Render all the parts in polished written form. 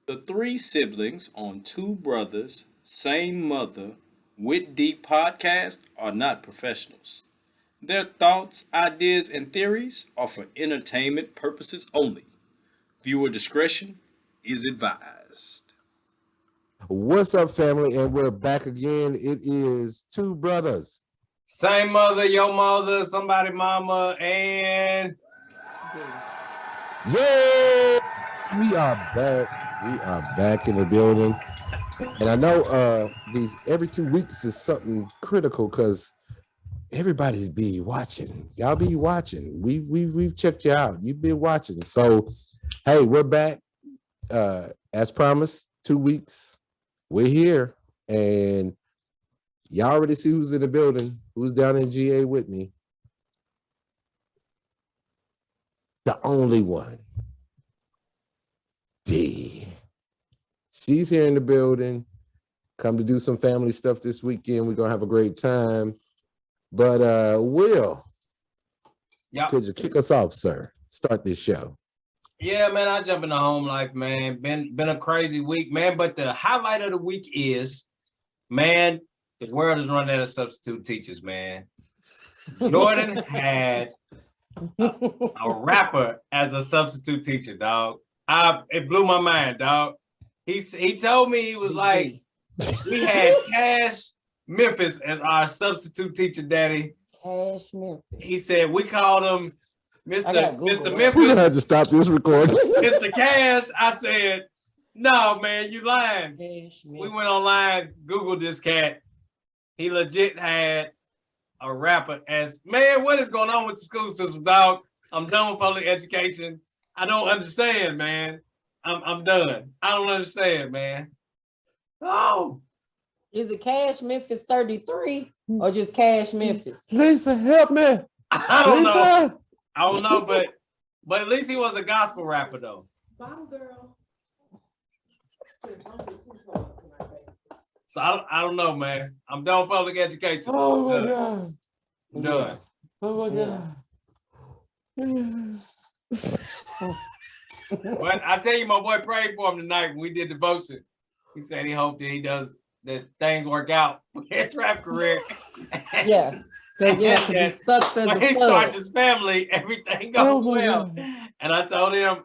The three siblings on Two Brothers, Same Mother, with Deep podcast are not professionals. Their thoughts, ideas, and theories are for entertainment purposes only. Viewer discretion is advised. What's up, family? And we're back again. It is Two Brothers. Same mother, your mother, somebody mama, and Yeah, we are back. We are back in the building. And I know these every 2 weeks is something critical because everybody's be watching. Y'all be watching. We've checked you out. You've been watching. So hey, we're back. As promised, 2 weeks. We're here. And y'all already see who's in the building, who's down in GA with me. The only one. D. She's here in the building. Come to do some family stuff this weekend. We're gonna have a great time. But Will, could you kick us off, sir? Start this show. Yeah, man, I jump into home life, man. Been a crazy week, man. But the highlight of the week is, man, the world is running out of substitute teachers, man. Jordan had a rapper as a substitute teacher, dog. It blew my mind, dog. He told me, he was like, we had Cash Memphis as our substitute teacher, daddy. Cash Memphis. He said we called him Mr. Memphis. We're gonna have to stop this recording. Mr. Cash. I said, no, man, you lying. We went online, Googled this cat. He legit had a rapper as, man, what is going on with the school system, dog? I'm done with public education. I don't understand, man. I'm done. I don't understand, man. Oh. Is it Cash Memphis 33 or just Cash Memphis? Lisa, help me. I don't know. I don't know, but at least he was a gospel rapper, though. Bottom girl. So I don't know, man. I'm done with public education. Oh my God. I'm done. Oh my God. But I tell you, my boy prayed for him tonight when we did devotion. He said he hoped that things work out for his rap career. Yeah. He sucks as when he starts his family, everything goes well. God. And I told him,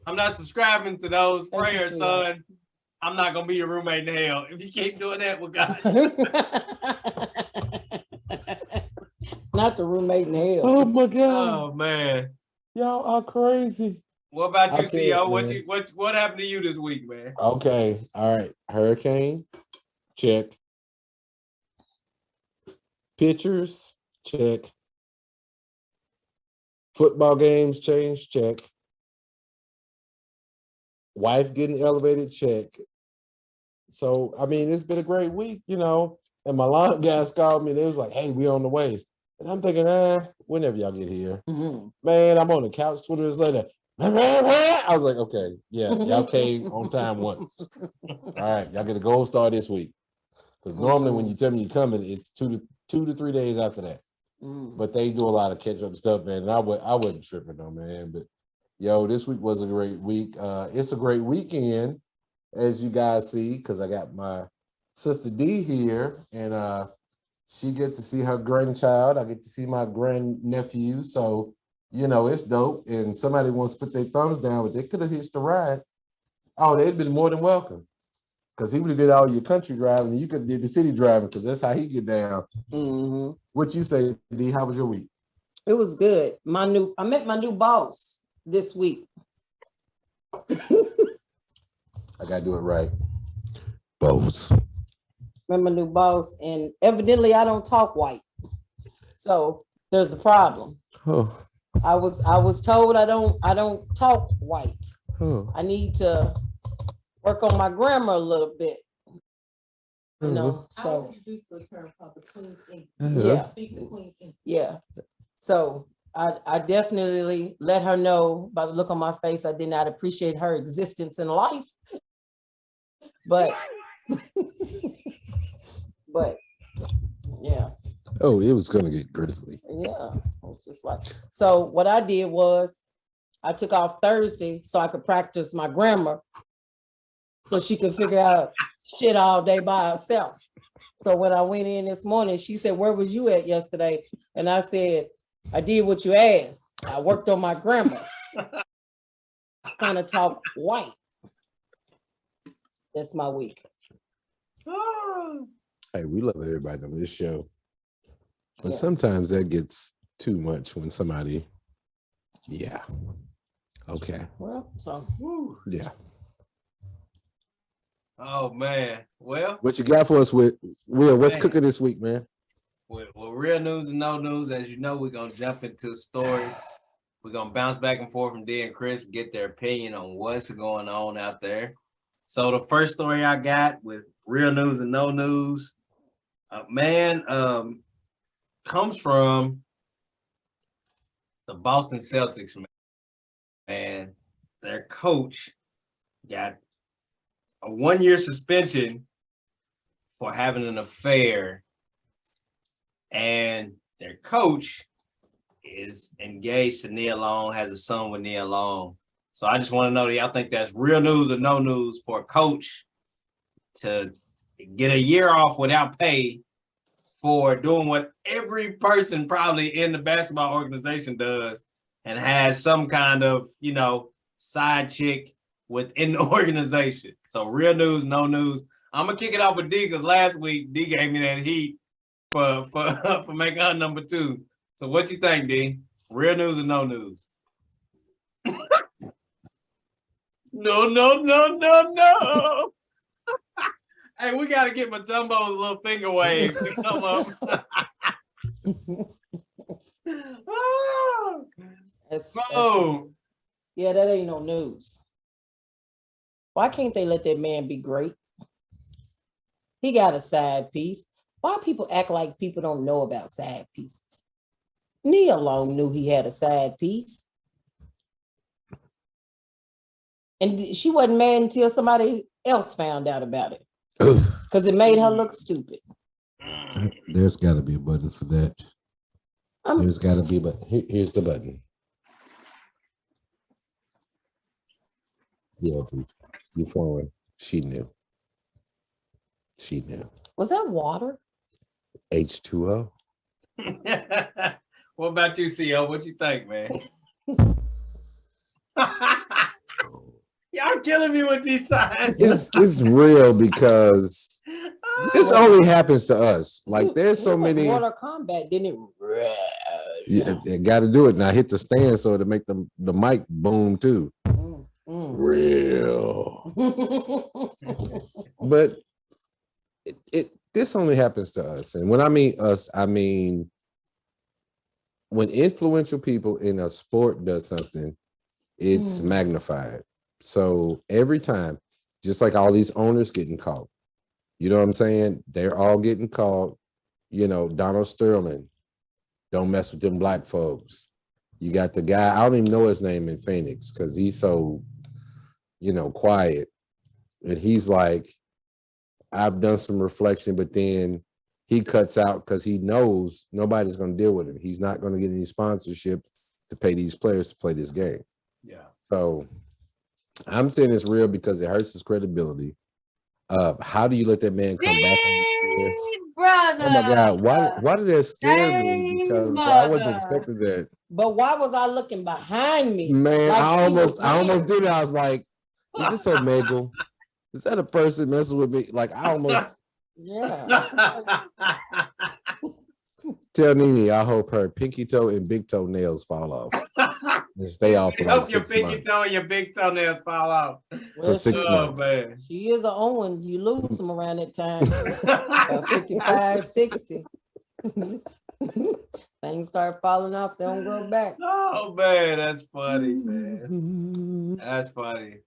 I'm not subscribing to those prayers, son. I'm not gonna be your roommate in hell. If you keep doing that with God. Not the roommate in hell. Oh my God. Oh man. Y'all are crazy. What about you, CEO? What happened to you this week, man? Okay. All right. Hurricane, check. Pictures, check. Football games change, check. Wife getting elevated, check. So, I mean, it's been a great week, you know. And my lawn guys called me. They was like, hey, we on the way. And I'm thinking, whenever y'all get here. Mm-hmm. Man, I'm on the couch 20 minutes later. I was like, okay, yeah, y'all came on time once. All right, y'all get a gold star this week. Because normally when you tell me you're coming, it's 2 to 3 days after that. But they do a lot of catch up stuff, man. And I wasn't tripping though, man. But yo, this week was a great week. It's a great weekend, as you guys see, because I got my sister D here, and she gets to see her grandchild. I get to see my grandnephew. So, you know, it's dope. And somebody wants to put their thumbs down, but they could have hitched a ride. Oh, they'd been more than welcome. Because he would have did all your country driving, and you could have did the city driving, because that's how he get down. Mm-hmm. What you say, D? How was your week? It was good. I met my new boss this week. I gotta do it right. Both. Remember new boss, and evidently I don't talk white. So there's a problem. Oh, I was told I don't talk white. oh. I need to work on my grammar a little bit. You know, so introduced to a term called the Queen's English. yeah. Speak the Queen's English. Yeah. So I definitely let her know by the look on my face, I did not appreciate her existence in life. But but yeah, Oh, it was gonna get grizzly. yeah. It's just like, so what I did was I took off Thursday so I could practice my grammar so she could figure out shit all day by herself. So when I went in this morning, she said, "Where was you at yesterday?" And I said, "I did what you asked. I worked on my grammar." Trying to talk white. That's my week. Hey, we love everybody on this show. But Yeah. sometimes that gets too much when somebody, yeah. Okay. Well, so Yeah. Oh man. Well, What you got for us with Will? What's Man. cooking this week, man? with real news and no news, as you know, we're gonna jump into the story. We're gonna bounce back and forth from D and Chris, get their opinion on what's going on out there. So the first story I got with real news and no news, comes from the Boston Celtics, man. Their coach got a 1-year suspension for having an affair, and their coach is engaged to Nia Long, has a son with Nia Long. So I just want to know, do y'all think that's real news or no news for a coach to get a year off without pay for doing what every person probably in the basketball organization does and has some kind of, side chick within the organization? So real news, no news. I'm gonna kick it off with D because last week D gave me that heat for making her number 2. So what you think, D? Real news or no news? No. Hey, we gotta get Matumbo's little finger wave to come up. Oh, yeah, that ain't no news. Why can't they let that man be great? He got a side piece. Why people act like people don't know about side pieces? Nia Long knew he had a side piece. And she wasn't mad until somebody else found out about it. Because it made her look stupid. There's got to be a button for that. There's got to be, but here's the button. Yeah, you foreign. She knew. She knew. Was that water? H2O. What about you, CO? What you think, man? Y'all killing me with these signs. It's real because this only happens to us. Like there's so many. Water combat, didn't it? Yeah, you got to do it now. Hit the stand so to make the mic boom too. Real. But this only happens to us, and when I mean us, I mean when influential people in a sport does something, it's magnified. So every time, just like all these owners getting caught, you know what I'm saying? They're all getting caught. Donald Sterling, don't mess with them black folks. You got the guy, I don't even know his name in Phoenix because he's so, quiet. And he's like, I've done some reflection, but then he cuts out because he knows nobody's going to deal with him. He's not going to get any sponsorship to pay these players to play this game. Yeah. So I'm saying it's real because it hurts his credibility. How do you let that man come back on this year? Brother. Oh my God, why did that scare me? Because I wasn't expecting that. But why was I looking behind me? Man, Like I she was almost here? did it. I was like, is this Omegle? Is that a person messing with me? Like I almost Yeah. tell Nene I hope her pinky toe and big toe nails fall off. and stay off for I like hope your 6 pinky months. toe and your big toenails fall off. For 6 Oh months. man. She is an Owen. You lose them around that time. 55, 60. Things start falling off, they don't grow back. Oh man, that's funny, man. That's funny.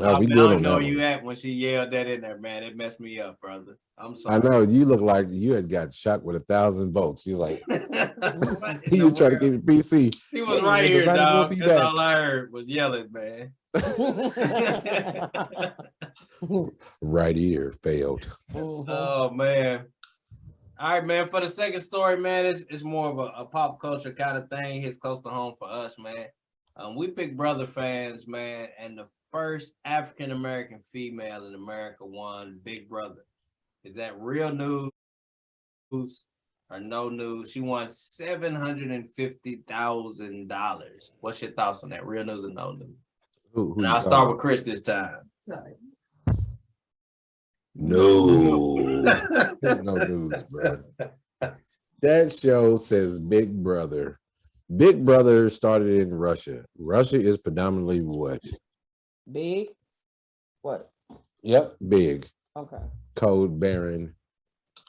Oh, we I good don't on know that where you one. at when she yelled that in there, man. It messed me up, brother. I'm sorry. I know you look like you had got shot with 1,000 volts. You was like, What in you the trying to world? keep it PC. She was Hey, right here, everybody will dog. be That's back. all I heard was yelling, man. Right ear failed. Mhm. Oh man. All right, man. For the second story, man, it's more of a pop culture kind of thing. It's close to home for us, man. We Big Brother fans, man, and the first African American female in America won Big Brother. Is that real news or no news? She won $750,000. What's your thoughts on that? Real news or no news? Who And you I'll start talking with Chris this time. No. There's no news, bro. That show says Big Brother. Big Brother started in Russia. Russia is predominantly what? Big? What? Yep, big. Okay. Cold, barren.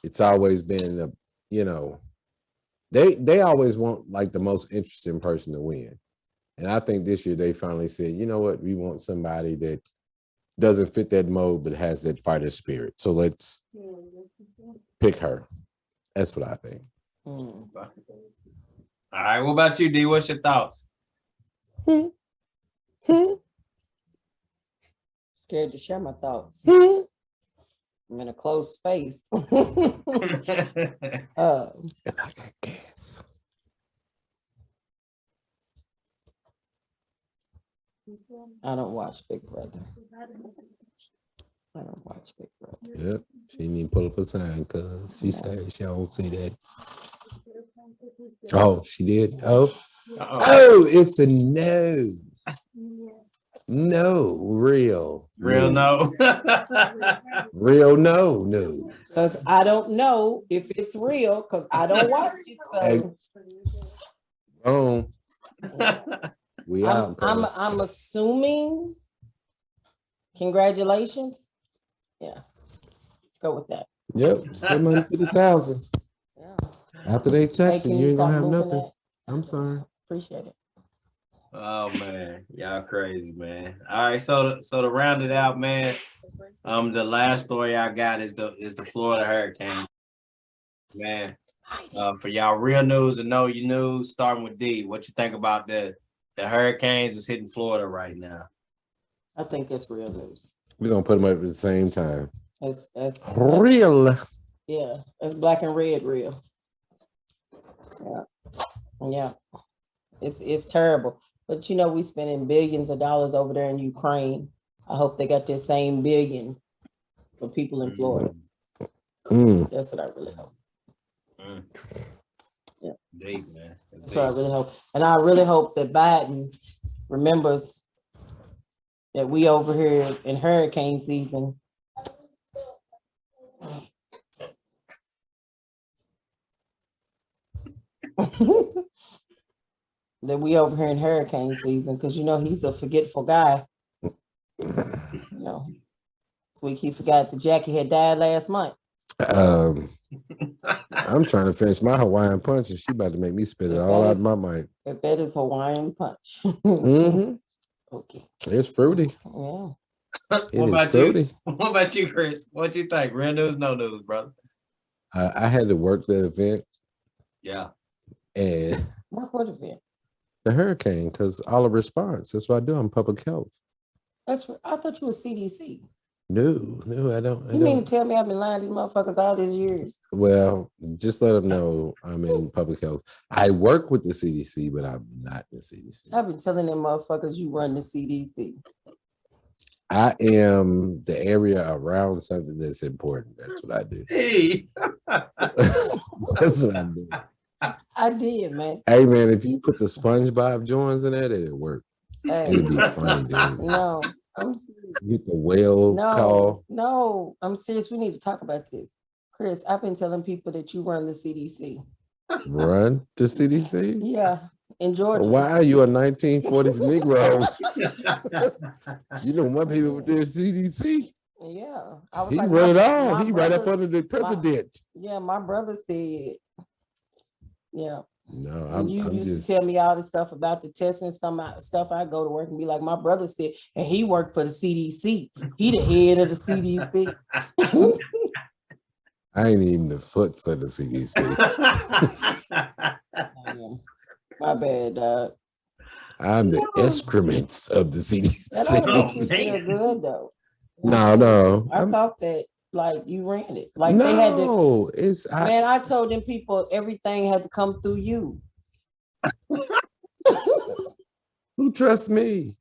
It's always been they always want like the most interesting person to win. And I think this year they finally said, you know what, we want somebody that doesn't fit that mold but has that fighter spirit. So let's pick her. That's what I think. All right, what about you, D? What's your thoughts? Scared to share my thoughts. I'm in a closed space. And I got gas. I don't watch Big Brother. I don't watch Big Brother. Yep. She didn't even pull up a sign because she said she don't see that. Oh, she did. Oh, it's a no. No, real. Real no. Real no news. Because I don't know if it's real because I don't watch it. So Oh, we out. I'm assuming. Congratulations. Yeah. Let's go with that. Yep, 750,000. Yeah. After they Hey, text can you, you you ain't gonna stop have moving nothing. that? I'm sorry. Appreciate it. Oh man, y'all crazy, man. All right, so to round it out, man. The last story I got is the Florida hurricane. Man, for y'all real news and know your news, starting with D. What you think about the hurricanes is hitting Florida right now? I think it's real news. We're gonna put them up at the same time. It's Real. yeah, it's black and red real. Yeah. Yeah. It's terrible. But you know, we spending billions of dollars over there in Ukraine. I hope they got this same billion for people in Florida. That's what I really hope. Yeah. Deep, man. That's what I really hope. And I really hope that Biden remembers that we over here in hurricane season. That we over here in hurricane season, because you know he's a forgetful guy. You know, this week he forgot that Jackie had died last month. I'm trying to finish my Hawaiian punch, and she about to make me spit it all out of my mind. If that is Hawaiian punch. Okay. It's fruity. Yeah. It is fruity. What about you, Chris? What you think? Real news, no news, brother? I had to work the event. Yeah. And What event? the hurricane, because all the response. That's what I do. I'm public health. I thought you were CDC. No, I don't. You mean to tell me I've been lying to these motherfuckers all these years? Well, just let them know I'm in public health. I work with the CDC, but I'm not in the CDC. I've been telling them motherfuckers you run the CDC. I am the area around something that's important. That's what I do. Hey. That's what I do. I did, man. Hey, man, if you put the SpongeBob joints in there, it'll work. Hey. It'll be funny, dude. No, I'm serious. Get the whale call. No, I'm serious. We need to talk about this. Chris, I've been telling people that you run the CDC. Run the CDC? Yeah, in Georgia. Why are you a 1940s Negro? You know, my people with their CDC. Yeah, I was He like, run it all. my He right up brother, under the president. yeah, my brother said, yeah. No, When you I'm used just. to tell me all the stuff about the testing stuff, I go to work and be like, my brother said, and he worked for the CDC. He the head of the CDC. I ain't even the foots of the CDC. My bad, dog. I'm the excrements of the That don't make CDC. you feel good though. No. I thought that like you ran it. Like they had to, No, man, I told them people everything had to come through you. who trusts me?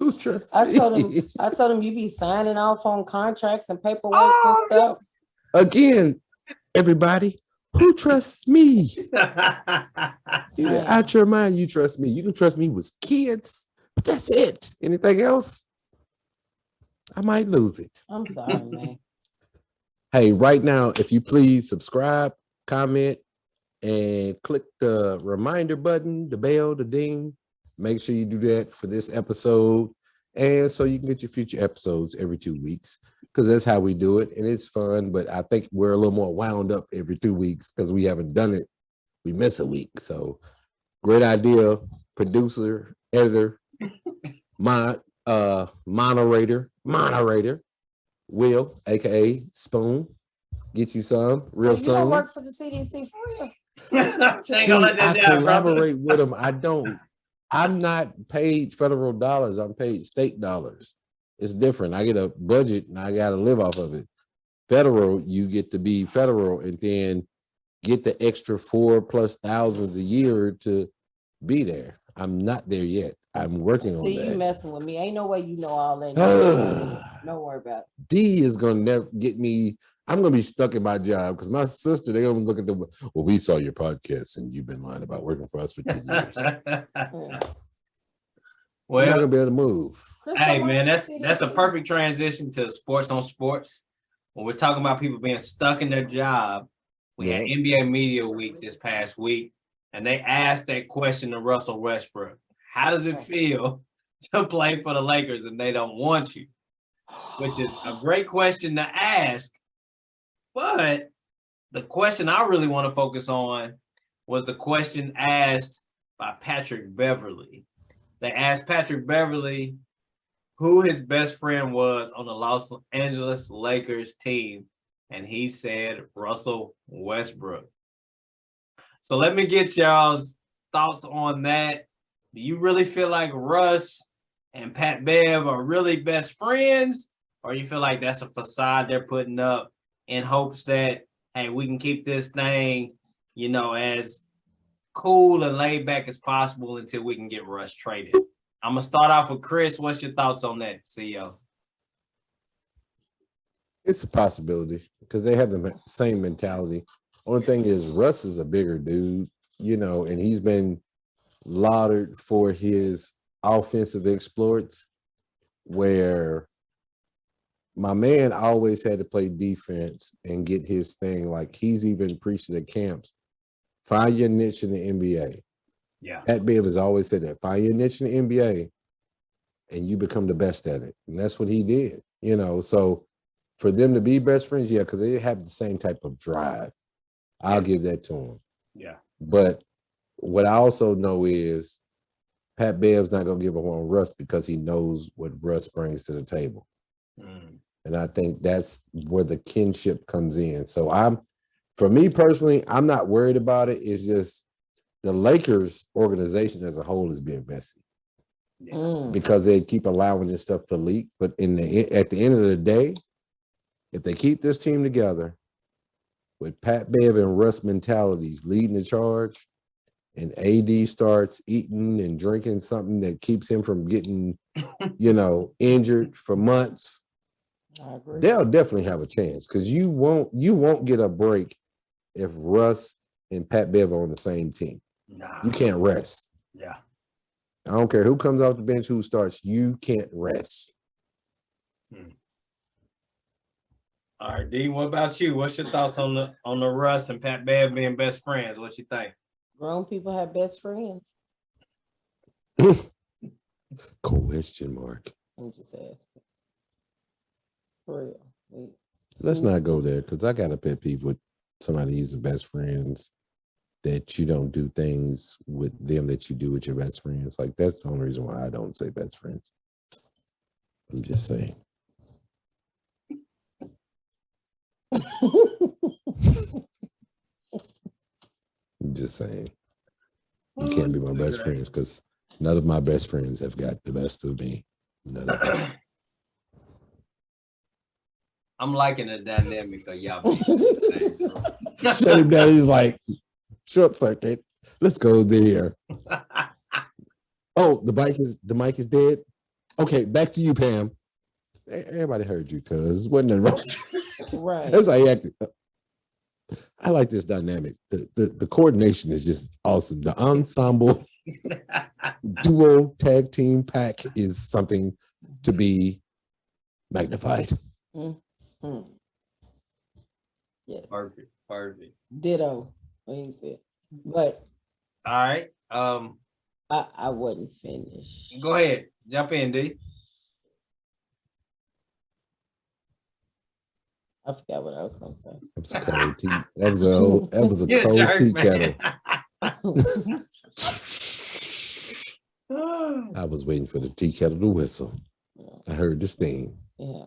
Who trusts I me? told him you be signing off on contracts and paperwork and stuff. Again, everybody, who trusts me? Out your mind, you trust me. You can trust me with kids, but that's it. Anything else, I might lose it. I'm sorry, man. Hey, right now, if you please subscribe, comment, and click the reminder button, the bell, the ding. Make sure you do that for this episode. And so you can get your future episodes every 2 weeks, because that's how we do it. And it's fun, but I think we're a little more wound up every 2 weeks because we haven't done it. We miss a week. So great idea, producer, editor, moderator, Will, aka Spoon. Get you some real So you don't soon. work for the CDC for real? I collaborate with them. I'm not paid federal dollars. I'm paid state dollars. It's different. I get a budget and I got to live off of it. Federal, you get to be federal and then get the extra 4+ thousands a year to be there. I'm not there yet. I'm working on that. See, you messing with me. Ain't no way you know all that. Don't worry about it. D is gonna never get me. I'm gonna be stuck in my job because my sister, they're gonna look at well, we saw your podcast and you've been lying about working for us for 10 years. Well, I'm not gonna be able to move. Hey man, that's a perfect transition to sports on sports. When we're talking about people being stuck in their job, we had NBA Media Week this past week, and they asked that question to Russell Westbrook. How does it feel to play for the Lakers and they don't want you? Which is a great question to ask. But the question I really want to focus on was the question asked by Patrick Beverly. They asked Patrick Beverly who his best friend was on the Los Angeles Lakers team, and he said Russell Westbrook. So let me get y'all's thoughts on that. Do you really feel like Russ and Pat Bev are really best friends, or you feel like that's a facade they're putting up in hopes that, hey, we can keep this thing, as cool and laid back as possible until we can get Russ traded? I'm going to start off with Chris. What's your thoughts on that, CEO? It's a possibility because they have the same mentality. Only thing is Russ is a bigger dude, and he's been lauded for his offensive exploits, where my man always had to play defense and get his thing. Like he's even preached at camps, find your niche in the NBA. Yeah. Pat Bev has always said that. Find your niche in the NBA and you become the best at it. And that's what he did, So for them to be best friends, yeah, because they have the same type of drive. I'll give that to him. Yeah. But what I also know is Pat Bev's not going to give up on Russ because he knows what Russ brings to the table. And I think that's where the kinship comes in. So for me personally, I'm not worried about it. It's just the Lakers organization as a whole is being messy because they keep allowing this stuff to leak. But at the end of the day, if they keep this team together with Pat Bev and Russ mentalities leading the charge, and AD starts eating and drinking something that keeps him from getting, injured for months, I agree. they'll definitely have a chance because you won't get a break if Russ and Pat Bev are on the same team. Nah. You can't rest. Yeah. I don't care who comes off the bench, who starts. You can't rest. All right, D, what about you? What's your thoughts on the Russ and Pat Bev being best friends? What you think? Grown people have best friends. Question mark. I'm just asking. For real. Let's not go there because I got a pet peeve with somebody using best friends that you don't do things with them that you do with your best friends. Like that's the only reason why I don't say best friends. I'm just saying. I'm just saying. You can't be my best friends because none of my best friends have got the best of me. None of them. I'm liking the dynamic of y'all. being in the same room. Shut him down. He's like, short circuit. Let's go there. Oh, the mic is dead. Okay, back to you, Pam. Everybody heard you, cuz wasn't nothing wrong with you. Right. That's how you acted. I like this dynamic. The coordination is just awesome. The ensemble duo tag team pack is something to be magnified. Yes. Perfect. Ditto. What he said. But All right. I wasn't finished. Go ahead. Jump in, D. I forgot what I was gonna say. That was a You're cold jerk, tea man. kettle. I was waiting for the tea kettle to whistle. I heard the steam. Yeah.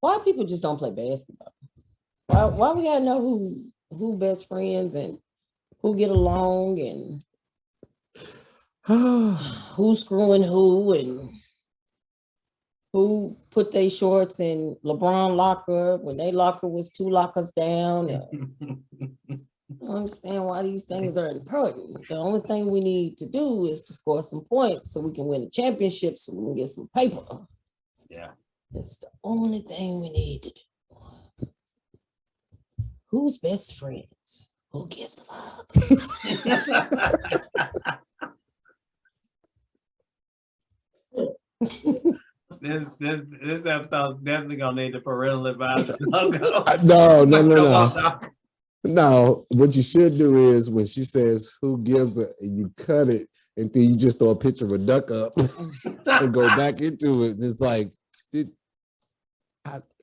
Why people just don't play basketball? Why we gotta know who best friends and who get along and who's screwing who and who put their shorts in LeBron locker when they locker was 2 lockers down. I don't understand why these things are important. The only thing we need to do is to score some points so we can win a championship so we can get some paper. Yeah. That's the only thing we need to do. Who's best friends? Who gives a fuck? This episode's definitely gonna need the parental advisory logo. No, what you should do is when she says who gives a, you cut it and then you just throw a picture of a duck up and go back into it. And it's like,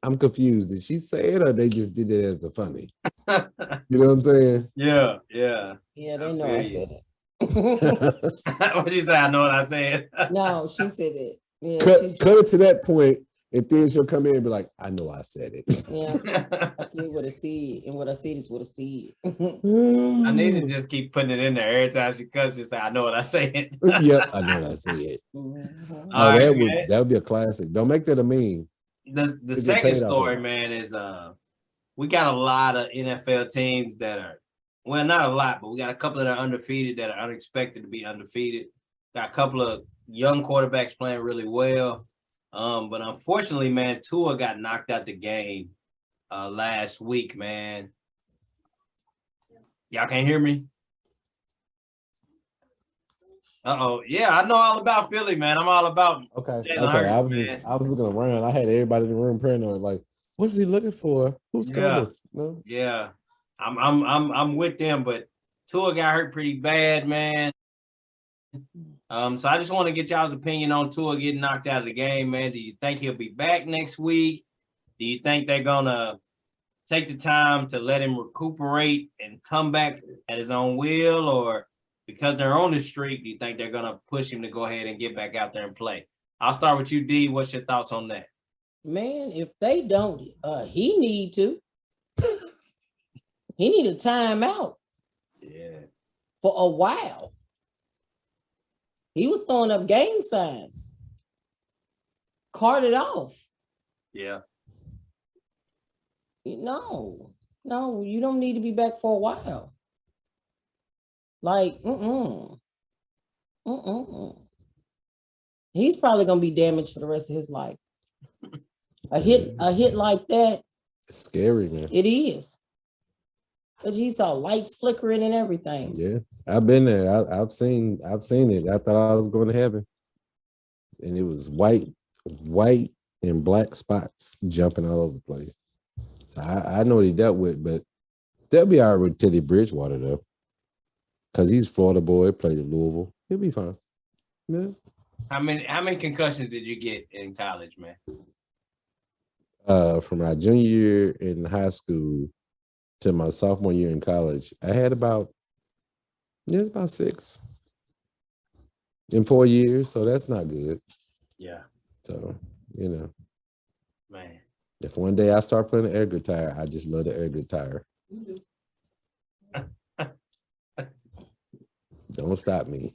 I'm confused. Did she say it or they just did it as a funny? You know what I'm saying? Yeah. Yeah, they know I said it. What'd you say? I know what I said. No, she said it. Yeah, cut it to that point, and then she'll come in and be like, I know I said it. Yeah, I said what I said, and what I said is what I said. I need to just keep putting it in there every time she cuts. Just say, I know what I said. Yep, I know what I said. Mhm. Oh, that would be a classic. Don't make that a meme. The second story, man, is we got a lot of NFL teams that are, well, not a lot, but we got a couple that are undefeated that are unexpected to be undefeated. Got a couple of young quarterbacks playing really well. But unfortunately, man, Tua got knocked out the game last week, man. Y'all can't hear me? Uh-oh. Yeah, I know all about Philly, man. I'm all about Okay. Jalen Hurts, I was looking around. I had everybody in the room paranoid, like, what's he looking for? Who's coming? No? Yeah. I'm with them, but Tua got hurt pretty bad, man. So I just want to get y'all's opinion on Tua getting knocked out of the game, man. Do you think he'll be back next week? Do you think they're gonna take the time to let him recuperate and come back at his own will, or because they're on the streak, do you think they're gonna push him to go ahead and get back out there and play? I'll start with you, D. What's your thoughts on that? Man, if they don't, he need to. He need a timeout. Yeah. For a while. He was throwing up gang signs. Carted off. Yeah. No, you don't need to be back for a while. Like, He's probably gonna be damaged for the rest of his life. A hit like that. It's scary, man. It is. But you saw lights flickering and everything. Yeah, I've been there. I've seen it. I thought I was going to heaven, and it was white and black spots jumping all over the place. So I know what he dealt with, but they'll be all right with Teddy Bridgewater though. Because he's Florida boy, played at Louisville. He'll be fine. Yeah. How many concussions did you get in college, man? From my junior year in high school to my sophomore year in college, I had about 6 in 4 years. So that's not good. Yeah, So, man. if one day I start playing the air guitar, I just love the air guitar. Don't stop me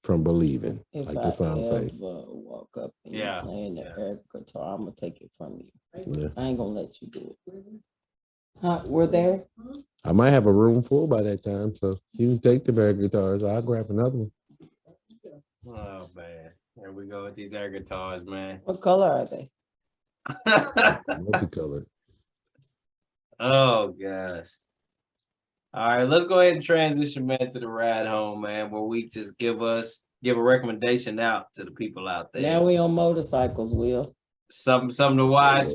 from believing, If like I the song say. walk up and Yeah. you playing the air guitar, I'm gonna take it from you. Yeah. I ain't gonna let you do it. Huh? We're there. I might have a room full by that time, so you can take the air guitars. I'll grab another one. Oh man, here we go with these air guitars, man. What color are they? Multicolored. Oh gosh. All right, let's go ahead and transition, man, to the ride home, man, where we just give a recommendation out to the people out there. Now we on motorcycles, Will. Something to watch,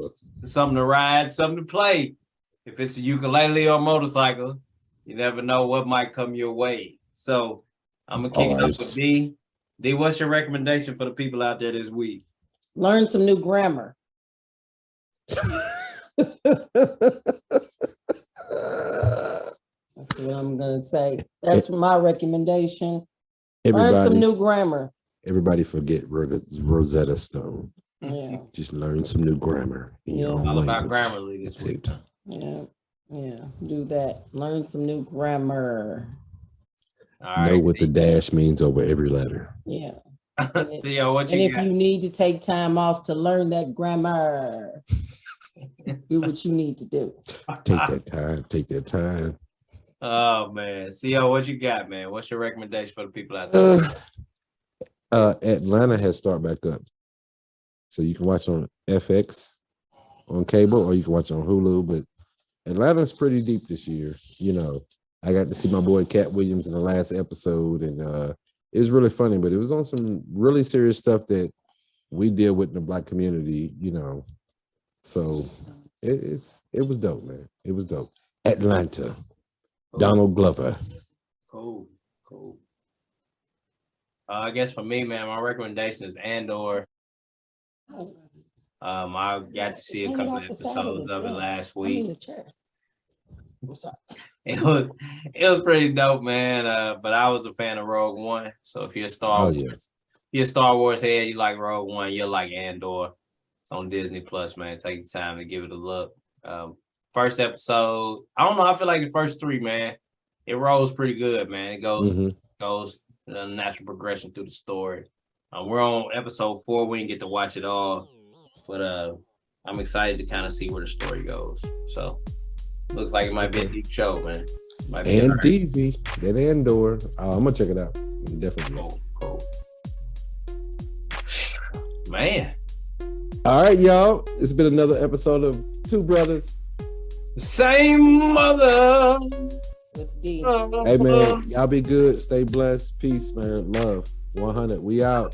something to ride, something to play. If it's a ukulele or motorcycle, you never know what might come your way. So I'm gonna kick it up with D. D, what's your recommendation for the people out there this week? Learn some new grammar. That's what I'm gonna say. That's my recommendation. Learn some new grammar. Everybody forget Rosetta Stone. Yeah. Just learn some new grammar in your own All about language. Grammarly this That's week. it. Yeah. Do that. Learn some new grammar. All right. Know what the dash means over every letter. Yeah. Theo, what And you if got? you need to take time off to learn that grammar, do what you need to do. Take that time. Take that time. Oh man, Co, what you got, man? What's your recommendation for the people out there? Atlanta has started back up, so you can watch on FX on cable, or you can watch on Hulu. But Atlanta's pretty deep this year. I got to see my boy Cat Williams in the last episode, and it was really funny. But it was on some really serious stuff that we deal with in the Black community. So it was dope, man. It was dope. Atlanta. Donald Glover. Cool. I guess for me, man, my recommendation is Andor. I got to see a couple of episodes of it last week. I'm sorry. It was pretty dope, man. But I was a fan of Rogue One. So if you're a Star Wars head, you like Rogue One, you'll like Andor. It's on Disney Plus, man. Take the time to give it a look. First episode, I don't know. I feel like the first 3, man, it rolls pretty good, man. It goes natural progression through the story. We're on episode 4. We didn't get to watch it all, but I'm excited to kind of see where the story goes. So looks like it might be a deep show, man. And DZ, that Andor. I'm gonna check it out. Definitely. Cool. Man. All right, y'all. It's been another episode of Two Brothers. Same mother. With D. Hey, man, y'all be good. Stay blessed. Peace, man. Love. 100. We out.